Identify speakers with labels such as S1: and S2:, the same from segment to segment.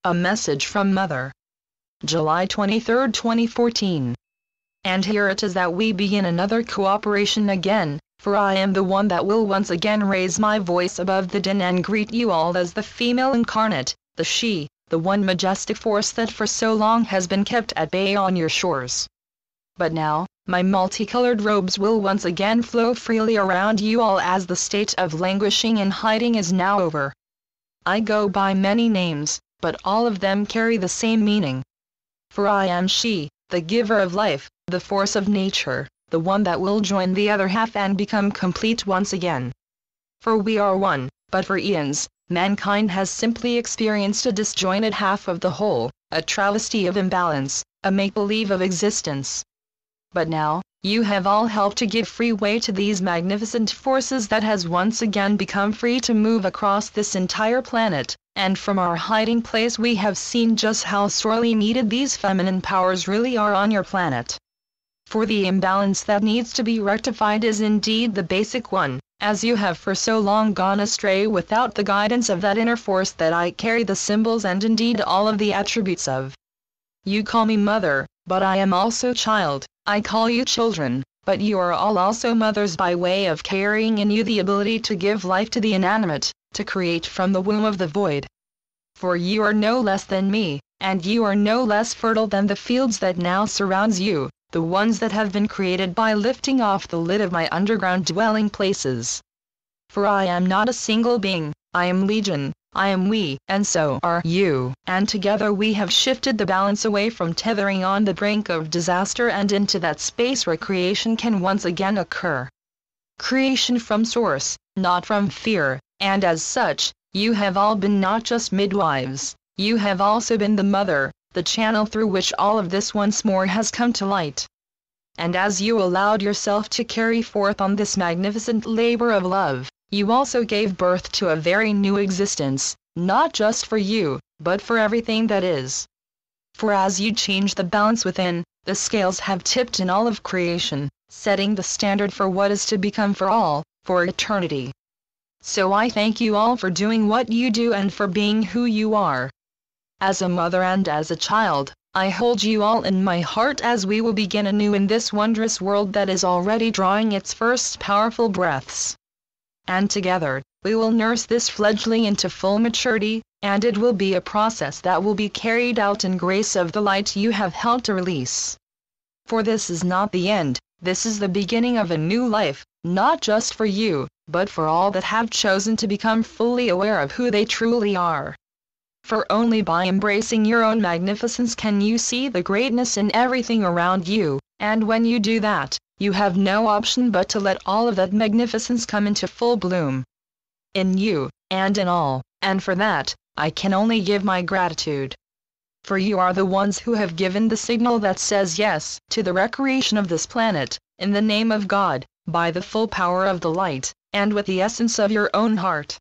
S1: A message from Mother. July 23, 2014. And here it is that we begin another cooperation again, for I am the one that will once again raise my voice above the din and greet you all as the female incarnate, the she, the one majestic force that for so long has been kept at bay on your shores. But now, my multicolored robes will once again flow freely around you all as the state of languishing and hiding is now over. I go by many names, but all of them carry the same meaning. For I am she, the giver of life, the force of nature, the one that will join the other half and become complete once again. For we are one, but for eons, mankind has simply experienced a disjointed half of the whole, a travesty of imbalance, a make-believe of existence. But now, you have all helped to give free way to these magnificent forces that has once again become free to move across this entire planet, and from our hiding place we have seen just how sorely needed these feminine powers really are on your planet. For the imbalance that needs to be rectified is indeed the basic one, as you have for so long gone astray without the guidance of that inner force that I carry the symbols and indeed all of the attributes of. You call me mother, but I am also child. I call you children, but you are all also mothers by way of carrying in you the ability to give life to the inanimate, to create from the womb of the void. For you are no less than me, and you are no less fertile than the fields that now surrounds you, the ones that have been created by lifting off the lid of my underground dwelling places. For I am not a single being, I am legion, I am we, and so are you, and together we have shifted the balance away from tethering on the brink of disaster and into that space where creation can once again occur. Creation from source, not from fear, and as such, you have all been not just midwives, you have also been the mother, the channel through which all of this once more has come to light. And as you allowed yourself to carry forth on this magnificent labor of love, you also gave birth to a very new existence, not just for you, but for everything that is. For as you change the balance within, the scales have tipped in all of creation, setting the standard for what is to become for all, for eternity. So I thank you all for doing what you do and for being who you are. As a mother and as a child, I hold you all in my heart as we will begin anew in this wondrous world that is already drawing its first powerful breaths. And together, we will nurse this fledgling into full maturity, and it will be a process that will be carried out in grace of the light you have helped to release. For this is not the end, this is the beginning of a new life, not just for you, but for all that have chosen to become fully aware of who they truly are. For only by embracing your own magnificence can you see the greatness in everything around you, and when you do that, you have no option but to let all of that magnificence come into full bloom. In you, and in all, and for that, I can only give my gratitude. For you are the ones who have given the signal that says yes to the recreation of this planet, in the name of God, by the full power of the light, and with the essence of your own heart.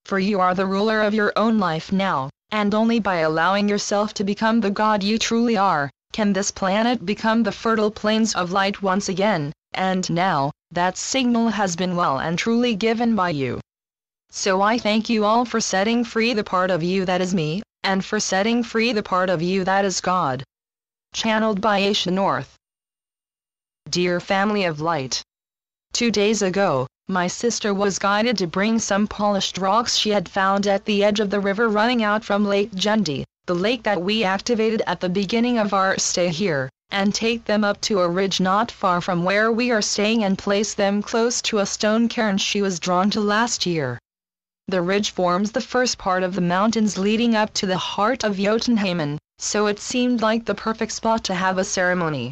S1: For you are the ruler of your own life now, and only by allowing yourself to become the God you truly are, can this planet become the fertile plains of light once again, and now, that signal has been well and truly given by you. So I thank you all for setting free the part of you that is me, and for setting free the part of you that is God. Channeled by Asia North. Dear family of light. 2 days ago, my sister was guided to bring some polished rocks she had found at the edge of the river running out from Lake Jendi, the lake that we activated at the beginning of our stay here, and take them up to a ridge not far from where we are staying and place them close to a stone cairn she was drawn to last year. The ridge forms the first part of the mountains leading up to the heart of Jotunheimen, so it seemed like the perfect spot to have a ceremony.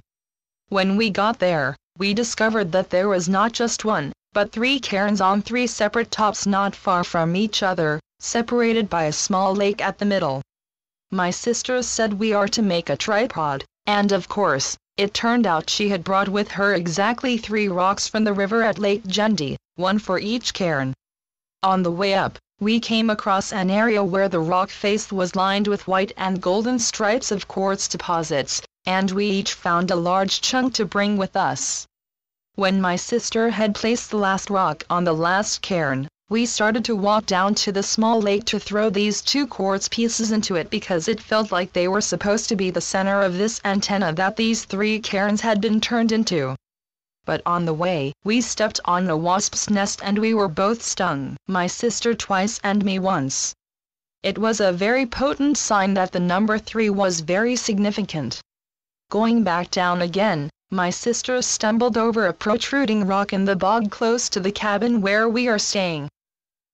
S1: When we got there, we discovered that there was not just one, but 3 cairns on 3 separate tops not far from each other, separated by a small lake at the middle. My sister said we are to make a tripod, and of course, it turned out she had brought with her exactly 3 rocks from the river at Lake Jendi, 1 for each cairn. On the way up, we came across an area where the rock face was lined with white and golden stripes of quartz deposits, and we each found a large chunk to bring with us. When my sister had placed the last rock on the last cairn, we started to walk down to the small lake to throw these 2 quartz pieces into it because it felt like they were supposed to be the center of this antenna that these 3 cairns had been turned into. But on the way, we stepped on a wasp's nest and we were both stung, my sister twice and me once. It was a very potent sign that the number 3 was very significant. Going back down again, my sister stumbled over a protruding rock in the bog close to the cabin where we are staying.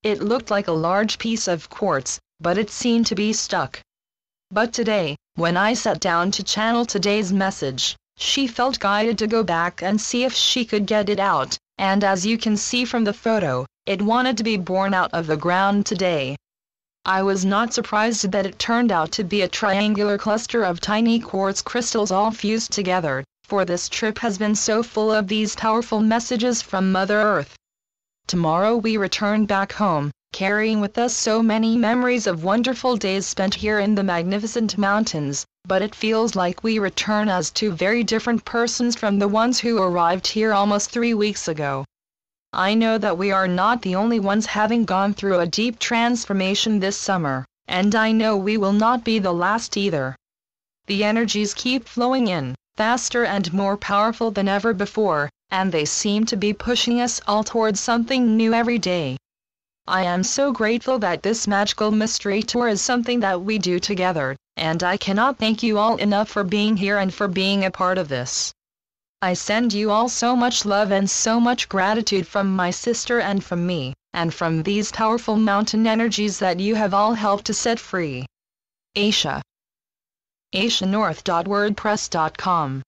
S1: It looked like a large piece of quartz, but it seemed to be stuck. But today, when I sat down to channel today's message, she felt guided to go back and see if she could get it out, and as you can see from the photo, it wanted to be born out of the ground today. I was not surprised that it turned out to be a triangular cluster of tiny quartz crystals all fused together, for this trip has been so full of these powerful messages from Mother Earth. Tomorrow we return back home, carrying with us so many memories of wonderful days spent here in the magnificent mountains, but it feels like we return as 2 very different persons from the ones who arrived here almost 3 weeks ago. I know that we are not the only ones having gone through a deep transformation this summer, and I know we will not be the last either. The energies keep flowing in, faster and more powerful than ever before, and they seem to be pushing us all towards something new every day. I am so grateful that this magical mystery tour is something that we do together, and I cannot thank you all enough for being here and for being a part of this. I send you all so much love and so much gratitude from my sister and from me, and from these powerful mountain energies that you have all helped to set free. Aisha. AishaNorth.wordpress.com